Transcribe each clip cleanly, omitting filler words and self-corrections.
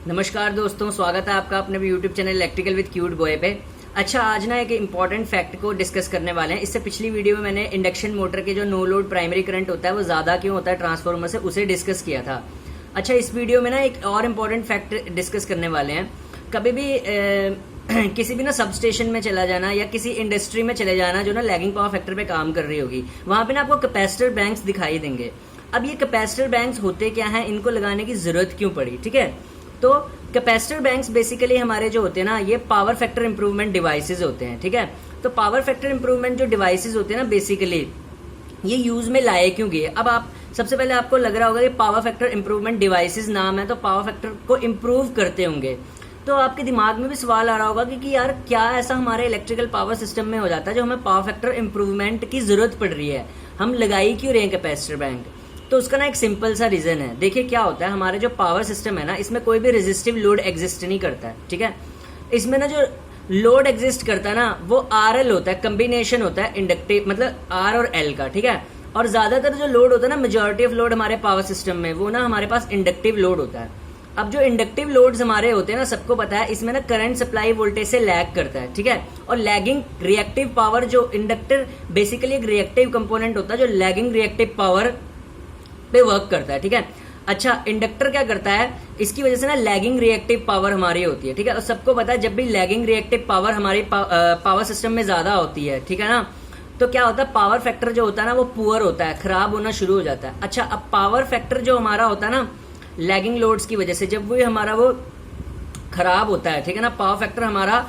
नमस्कार दोस्तों, स्वागत है आपका अपने YouTube channel electrical with cute boy पे। अच्छा, आज ना एक इम्पॉर्टेंट फैक्ट को डिस्कस करने वाले हैं। इससे पिछली वीडियो में मैंने इंडक्शन मोटर के जो नो लोड प्राइमरी करंट होता है वो ज्यादा क्यों होता है ट्रांसफार्मर से, उसे डिस्कस किया था। अच्छा, इस वीडियो में ना एक और इम्पॉर्टेंट फैक्ट डिस्कस करने वाले हैं। कभी भी किसी भी ना सब स्टेशन में चला जाना या किसी इंडस्ट्री में चले जाना जो ना लैगिंग पावर फैक्टर पे काम कर रही होगी, वहां पे ना आपको कैपेसिटर बैंक्स दिखाई देंगे। अब ये कैपेसिटर बैंक्स होते क्या हैं, इनको लगाने की जरूरत क्यों पड़ी, ठीक है। तो कैपेसिटर बैंक्स बेसिकली हमारे जो होते हैं ना, ये पावर फैक्टर इंप्रूवमेंट डिवाइसेस होते हैं, ठीक है। तो पावर फैक्टर इंप्रूवमेंट जो डिवाइसेस होते हैं ना, बेसिकली ये यूज में लाए क्यों गए। अब आप सबसे पहले आपको लग रहा होगा कि पावर फैक्टर इंप्रूवमेंट डिवाइसेस नाम है, तो पावर फैक्टर को इम्प्रूव करते होंगे। तो आपके दिमाग में भी सवाल आ रहा होगा कि यार क्या ऐसा हमारे इलेक्ट्रिकल पावर सिस्टम में हो जाता है जो हमें पावर फैक्टर इंप्रूवमेंट की जरूरत पड़ रही है, हम लगाई क्यों रहे हैं कैपेसिटर बैंक। तो उसका ना एक सिंपल सा रीजन है। देखिए क्या होता है, हमारे जो पावर सिस्टम है ना, इसमें कोई भी रेजिस्टिव लोड एग्जिस्ट नहीं करता है, ठीक है। इसमें ना जो लोड एग्जिस्ट करता है ना, वो आरएल होता है, कम्बिनेशन होता है इंडक्टिव, मतलब आर और एल का, ठीक है। और ज्यादातर जो लोड होता है ना, मेजोरिटी ऑफ लोड हमारे पावर सिस्टम में, वो ना हमारे पास इंडक्टिव लोड होता है। अब जो इंडक्टिव लोड्स हमारे होते हैं ना, सबको पता है, इसमें ना करंट सप्लाई वोल्टेज से लैग करता है, ठीक है। और लैगिंग रिएक्टिव पावर, जो इंडक्टर बेसिकली एक रिएक्टिव कंपोनेंट होता है जो लैगिंग रिएक्टिव पावर पे वर्क करता है, ठीक है। अच्छा, इंडक्टर क्या करता है, इसकी वजह से ना लैगिंग रिएक्टिव पावर हमारी होती है, ठीक है। और सबको पता है जब भी लैगिंग रिएक्टिव पावर हमारी पावर सिस्टम में ज्यादा होती है, ठीक है ना, तो क्या होता है, पावर फैक्टर जो होता है ना वो पुअर होता है, खराब होना शुरू हो जाता है। अच्छा, अब पावर फैक्टर जो हमारा होता है ना, लैगिंग लोड्स की वजह से जब वो हमारा वो खराब होता है, ठीक है ना, पावर फैक्टर हमारा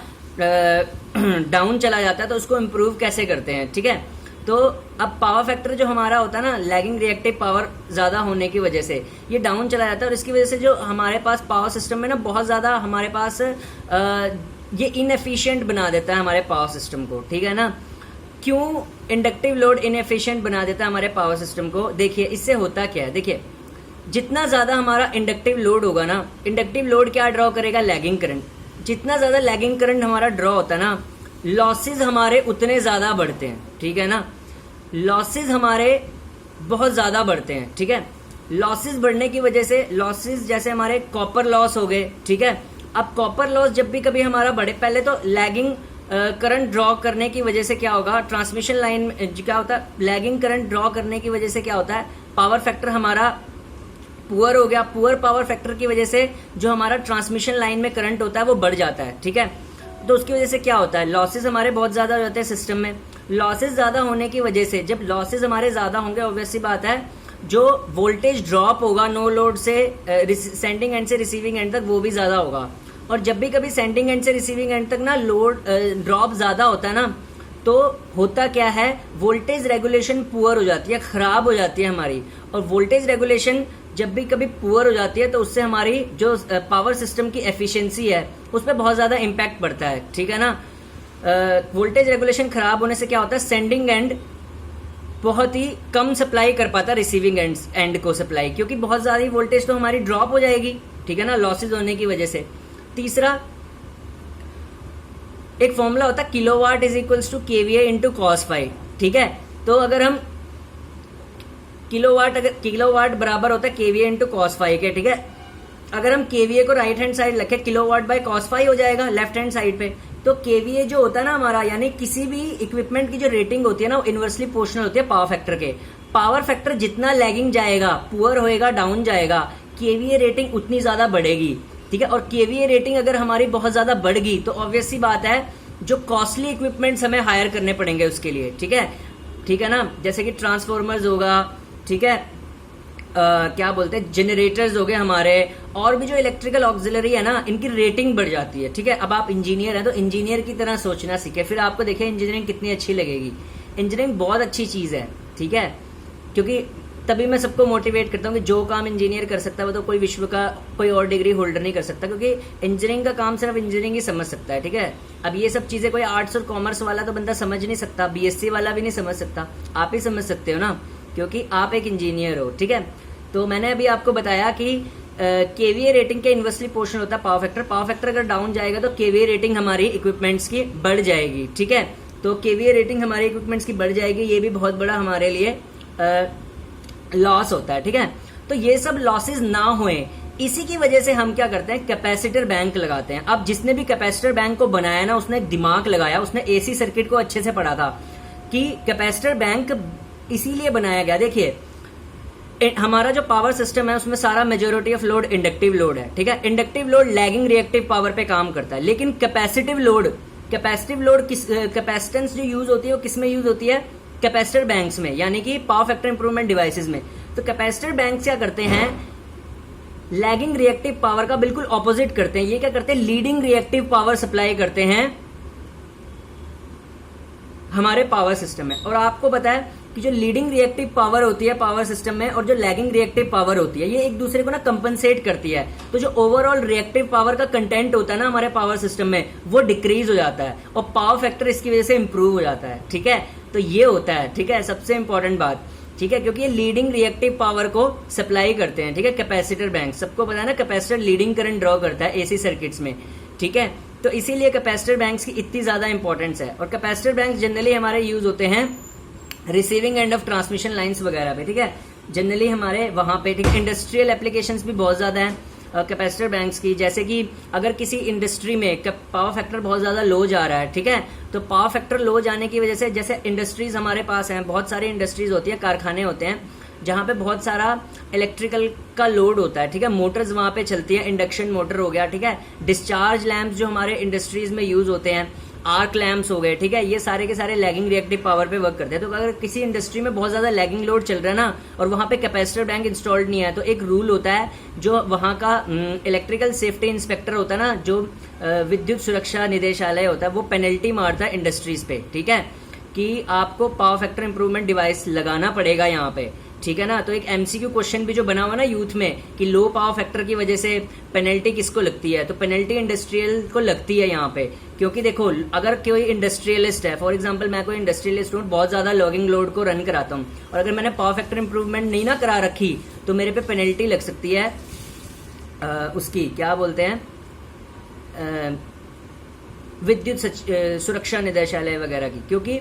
डाउन चला जाता है, तो उसको इम्प्रूव कैसे करते हैं, ठीक है। तो अब पावर फैक्टर जो हमारा होता है ना, लैगिंग रिएक्टिव पावर ज्यादा होने की वजह से ये डाउन चला जाता है, और इसकी वजह से जो हमारे पास पावर सिस्टम में ना बहुत ज्यादा हमारे पास ये इनएफिशिएंट बना देता है हमारे पावर सिस्टम को, ठीक है ना। क्यों इंडक्टिव लोड इनएफिशिएंट बना देता है हमारे पावर सिस्टम को, देखिए इससे होता क्या है। देखिए, जितना ज्यादा हमारा इंडक्टिव लोड होगा ना, इंडक्टिव लोड क्या ड्रॉ करेगा, लैगिंग करंट। जितना ज्यादा लैगिंग करंट हमारा ड्रॉ होता है ना, लॉसेज हमारे उतने ज्यादा बढ़ते हैं, ठीक है ना। लॉसेज हमारे बहुत ज्यादा बढ़ते हैं, ठीक है। लॉसेज बढ़ने की वजह से, लॉसेज जैसे हमारे कॉपर लॉस हो गए, ठीक है। अब कॉपर लॉस जब भी कभी हमारा बढ़े, पहले तो लैगिंग करंट ड्रॉ करने की वजह से क्या होगा, ट्रांसमिशन लाइन में क्या होता है, लैगिंग करंट ड्रॉ करने की वजह से क्या होता है, पावर फैक्टर हमारा पुअर हो गया। पुअर पावर फैक्टर की वजह से जो हमारा ट्रांसमिशन लाइन में करंट होता है वो बढ़ जाता है, ठीक है। तो उसकी वजह से क्या होता है, लॉसेस हमारे बहुत ज्यादा हो जाते हैं सिस्टम में। लॉसेस ज्यादा होने की वजह से, जब लॉसेस हमारे ज्यादा होंगे, ऑब्वियस सी बात है, जो वोल्टेज ड्रॉप होगा नो लोड से सेंडिंग एंड से रिसीविंग एंड तक, वो भी ज्यादा होगा। और जब भी कभी सेंडिंग एंड से रिसीविंग एंड तक ना लोड ड्रॉप ज्यादा होता है ना, तो होता क्या है, वोल्टेज रेगुलेशन पुअर हो जाती है, खराब हो जाती है हमारी। और वोल्टेज रेगुलेशन जब भी कभी पुअर हो जाती है, तो उससे हमारी जो पावर सिस्टम की एफिशिएंसी है उस पर बहुत ज्यादा इम्पैक्ट पड़ता है, ठीक है ना। वोल्टेज रेगुलेशन खराब होने से क्या होता है, सेंडिंग एंड बहुत ही कम सप्लाई कर पाता रिसीविंग एंड को सप्लाई, क्योंकि बहुत ज्यादा वोल्टेज तो हमारी ड्रॉप हो जाएगी, ठीक है ना, लॉसेज होने की वजह से। तीसरा एक फॉर्मूला होता है, kilowatt is equals to KVA into cos phi, ठीक है। तो अगर हम किलोवाट बराबर होता है केवीए इंटू कॉस फाई के, ठीक है। अगर हम केवीए को राइट हैंड साइड रखें, किलोवाट बाय कॉस फाई हो जाएगा लेफ्ट हैंड साइड पे। तो केवीए जो होता है ना हमारा, यानी किसी भी इक्विपमेंट की जो रेटिंग होती है ना, वो इनवर्सली प्रोपोर्शनल होती है पावर फैक्टर के। पावर फैक्टर जितना लैगिंग जाएगा, पुअर होएगा, डाउन जाएगा, केवीए रेटिंग उतनी ज्यादा बढ़ेगी, ठीक है। और केवीए रेटिंग अगर हमारी बहुत ज्यादा बढ़ गई, तो ऑब्वियस सी बात है, जो कॉस्टली इक्विपमेंट्स हमें हायर करने पड़ेंगे उसके लिए, ठीक है, ठीक है ना। जैसे कि ट्रांसफॉर्मर्स होगा, ठीक है, क्या बोलते हैं, जनरेटर्स हो गए हमारे, और भी जो इलेक्ट्रिकल ऑक्सिलरी है ना, इनकी रेटिंग बढ़ जाती है, ठीक है। अब आप इंजीनियर हैं तो इंजीनियर की तरह सोचना सीखे, फिर आपको देखिए इंजीनियरिंग कितनी अच्छी लगेगी। इंजीनियरिंग बहुत अच्छी चीज है, ठीक है, क्योंकि तभी मैं सबको मोटिवेट करता हूँ कि जो काम इंजीनियर कर सकता है वो तो कोई विश्व का कोई और डिग्री होल्डर नहीं कर सकता, क्योंकि इंजीनियरिंग का काम सिर्फ इंजीनियरिंग ही समझ सकता है, ठीक है। अब ये सब चीजें कोई आर्ट्स और कॉमर्स वाला तो बंदा समझ नहीं सकता, बीएससी वाला भी नहीं समझ सकता, आप ही समझ सकते हो ना, क्योंकि आप एक इंजीनियर हो, ठीक है। तो मैंने अभी आपको बताया कि केवीए रेटिंग के इनवर्सली पोर्शन होता है पावर फैक्टर। पावर फैक्टर अगर डाउन जाएगा तो केवीए रेटिंग हमारी इक्विपमेंट्स की बढ़ जाएगी, ठीक है। तो केवीए रेटिंग हमारे इक्विपमेंट्स की बढ़ जाएगी, ये भी बहुत बड़ा हमारे लिए लॉस होता है, ठीक है। तो ये सब लॉसेस ना होए इसी की वजह से हम क्या करते हैं, कैपेसिटर बैंक लगाते हैं। अब जिसने भी कैपेसिटर बैंक को बनाया ना, उसने एक दिमाग लगाया, उसने एसी सर्किट को अच्छे से पढ़ा था कि कैपेसिटर बैंक इसीलिए बनाया गया। देखिए हमारा जो पावर सिस्टम है उसमें सारा majority of load inductive load है, ठीक है। Inductive load lagging reactive power पे काम करता है, लेकिन कैपेसिटिव लोड कैपेसिटेंस जो यूज होती है वो किस में यूज होती है, कैपेसिटर बैंक्स में, यानी कि पावर फैक्टर इंप्रूवमेंट डिवाइसेस में। तो कैपेसिटर बैंक क्या करते हैं, लैगिंग रिएक्टिव पावर का बिल्कुल ऑपोजिट करते हैं। ये क्या करते हैं, लीडिंग रिएक्टिव पावर सप्लाई करते हैं हमारे पावर सिस्टम में। और आपको पता है कि जो लीडिंग रिएक्टिव पावर होती है पावर सिस्टम में और जो लैगिंग रिएक्टिव पावर होती है, ये एक दूसरे को ना कंपनसेट करती है। तो जो ओवरऑल रिएक्टिव पावर का कंटेंट होता है ना हमारे पावर सिस्टम में, वो डिक्रीज हो जाता है और पावर फैक्टर इसकी वजह से इंप्रूव हो जाता है, ठीक है। तो ये होता है, ठीक है, सबसे इंपॉर्टेंट बात, ठीक है, क्योंकि ये लीडिंग रिएक्टिव पावर को सप्लाई करते हैं, ठीक है। कैपेसिटर बैंक, सबको पता है ना, कैपेसिटर लीडिंग करंट ड्रॉ करता है एसी सर्किट्स में, ठीक है। तो इसीलिए कैपेसिटर बैंक्स की इतनी ज्यादा इंपॉर्टेंस है। और कैपेसिटर बैंक जनरली हमारे यूज होते हैं receiving end of transmission lines वगैरह पे, ठीक है, जनरली हमारे वहां पे, ठीक है। इंडस्ट्रियल एप्लीकेशंस भी बहुत ज्यादा है कैपेसिटर बैंक्स की, जैसे कि अगर किसी इंडस्ट्री में पावर फैक्टर बहुत ज्यादा लो जा रहा है, ठीक है, तो पावर फैक्टर लो जाने की वजह से, जैसे इंडस्ट्रीज हमारे पास हैं, बहुत सारी इंडस्ट्रीज होती है, कारखाने होते हैं जहां पे बहुत सारा इलेक्ट्रिकल का लोड होता है, ठीक है, मोटर्स वहां पे चलती है, इंडक्शन मोटर हो गया, ठीक है, डिस्चार्ज लैंप्स जो हमारे इंडस्ट्रीज में यूज होते हैं, आर्क लैंप्स हो गए, ठीक है, ये सारे के सारे लैगिंग रिएक्टिव पावर पे वर्क करते हैं। तो अगर किसी इंडस्ट्री में बहुत ज्यादा लैगिंग लोड चल रहा है ना और वहां पे कैपेसिटर बैंक इंस्टॉल्ड नहीं है, तो एक रूल होता है, जो वहां का इलेक्ट्रिकल सेफ्टी इंस्पेक्टर होता है ना, जो विद्युत सुरक्षा निदेशालय होता है, वो पेनल्टी मारता है इंडस्ट्रीज पे, ठीक है, कि आपको पावर फैक्टर इंप्रूवमेंट डिवाइस लगाना पड़ेगा यहाँ पे, ठीक है ना। तो एक एमसीक्यू क्वेश्चन भी जो बना हुआ ना यूथ में कि लो पावर फैक्टर की वजह से पेनल्टी किसको लगती है, तो पेनल्टी इंडस्ट्रियल को लगती है यहाँ पे। क्योंकि देखो अगर कोई इंडस्ट्रियलिस्ट है, फॉर एग्जांपल मैं कोई इंडस्ट्रियलिस्ट हूँ, बहुत ज्यादा लॉगिंग लोड को रन कराता हूँ, और अगर मैंने पावर फैक्टर इंप्रूवमेंट नहीं ना करा रखी तो मेरे पे पेनल्टी लग सकती है उसकी, क्या बोलते हैं, विद्युत सुरक्षा निदेशालय वगैरह की। क्योंकि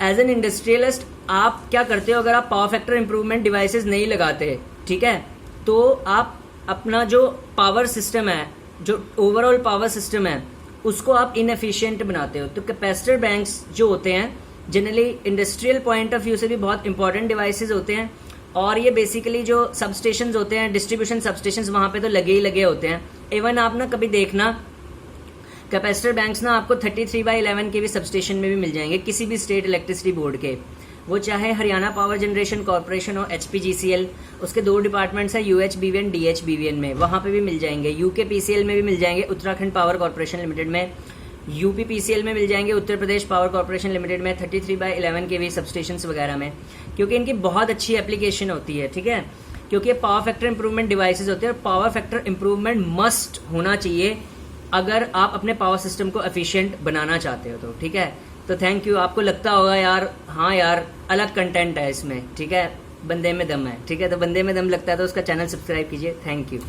एज एन इंडस्ट्रियलिस्ट आप क्या करते हो, अगर आप पावर फैक्टर इंप्रूवमेंट डिवाइसेस नहीं लगाते, ठीक है, तो आप अपना जो पावर सिस्टम है, जो ओवरऑल पावर सिस्टम है, उसको आप इनएफिशिएंट बनाते हो। तो कैपेसिटर बैंक्स जो होते हैं generally industrial point of view से भी बहुत इंपॉर्टेंट डिवाइसेस होते हैं, और ये बेसिकली जो सब स्टेशन होते हैं, डिस्ट्रीब्यूशन सब स्टेशन, वहां पे तो लगे ही लगे होते हैं। इवन आप ना कभी देखना कैपेसिटर बैंक्स ना आपको 33/11 के भी सब स्टेशन में भी मिल जाएंगे, किसी भी स्टेट इलेक्ट्रिसिटी बोर्ड के, वो चाहे हरियाणा पावर जनरेशन कॉर्पोरेशन हो, HPGCL, उसके 2 डिपार्टमेंट्स है, UHBVN DHBVN में, वहां पे भी मिल जाएंगे। UKPCL में भी मिल जाएंगे, उत्तराखंड पावर कॉर्पोरेशन लिमिटेड में, UPPCL में मिल जाएंगे, Uttar Pradesh power corporation limited में, 33/11 के भी सब स्टेशन वगैरह में, क्योंकि इनकी बहुत अच्छी एप्लीकेशन होती है, ठीक है, क्योंकि पावर फैक्टर इंप्रूवमेंट डिवाइसेज होते हैं। और पावर फैक्टर इंप्रूवमेंट मस्ट होना चाहिए अगर आप अपने पावर सिस्टम को एफिशिएंट बनाना चाहते हो तो, ठीक है। तो थैंक यू। आपको लगता होगा यार, हाँ यार अलग कंटेंट है इसमें, ठीक है, बंदे में दम है, ठीक है, तो बंदे में दम लगता है तो उसका चैनल सब्सक्राइब कीजिए। Thank you.